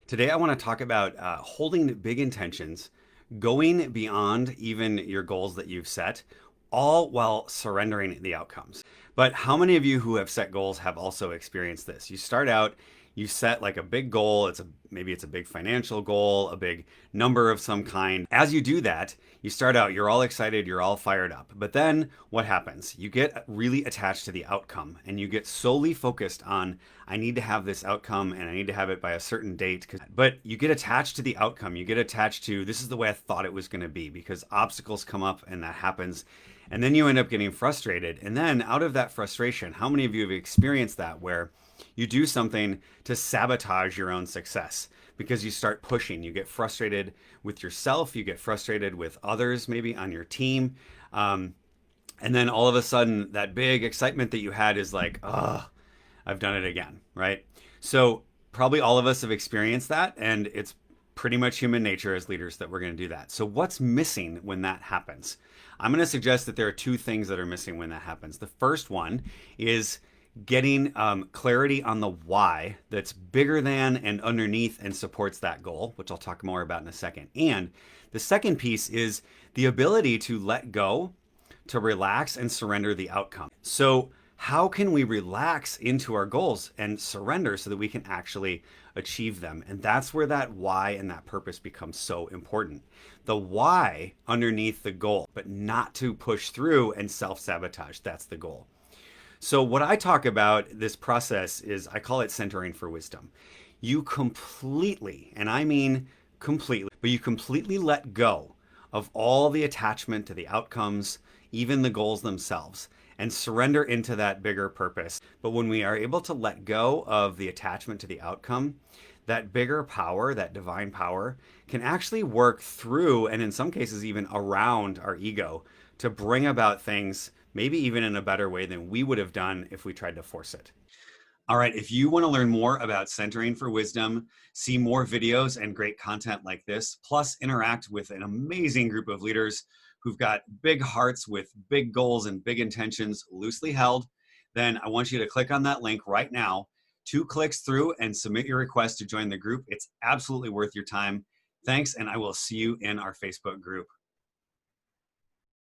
Today, I want to talk about holding big intentions, going beyond even your goals that you've set, all while surrendering the outcomes. But how many of you who have set goals have also experienced this? You start out, you set like a big goal. Maybe it's a big financial goal, a big number of some kind. As you do that, you start out, you're all excited, you're all fired up. But then what happens? You get really attached to the outcome and you get solely focused on, I need to have this outcome and I need to have it by a certain date. But you get attached to the outcome. You get attached to, this is the way I thought it was going to be, because obstacles come up and that happens. And then you end up getting frustrated. And then out of that frustration, how many of you have experienced that where you do something to sabotage your own success because you start pushing? You get frustrated with yourself, you get frustrated with others, maybe on your team. And then all of a sudden, that big excitement that you had is like, oh, I've done it again, right? So, probably all of us have experienced that, and it's pretty much human nature as leaders that we're going to do that. So, what's missing when that happens? I'm going to suggest that there are two things that are missing when that happens. The first one is getting clarity on the why that's bigger than and underneath and supports that goal, which I'll talk more about in a second. And the second piece is the ability to let go, to relax and surrender the outcome. So, how can we relax into our goals and surrender so that we can actually achieve them? And that's where that why and that purpose becomes so important. The why underneath the goal, but not to push through and self sabotage. That's the goal. So, what I talk about this process is I call it centering for wisdom. You completely, and I mean completely, but you completely let go of all the attachment to the outcomes, even the goals themselves, and surrender into that bigger purpose. But when we are able to let go of the attachment to the outcome, that bigger power, that divine power, can actually work through and in some cases even around our ego to bring about things maybe even in a better way than we would have done if we tried to force it. All right, if you want to learn more about centering for wisdom, see more videos and great content like this, plus interact with an amazing group of leaders who've got big hearts with big goals and big intentions loosely held, then I want you to click on that link right now, 2 clicks through, and submit your request to join the group. It's absolutely worth your time. Thanks, and I will see you in our Facebook group.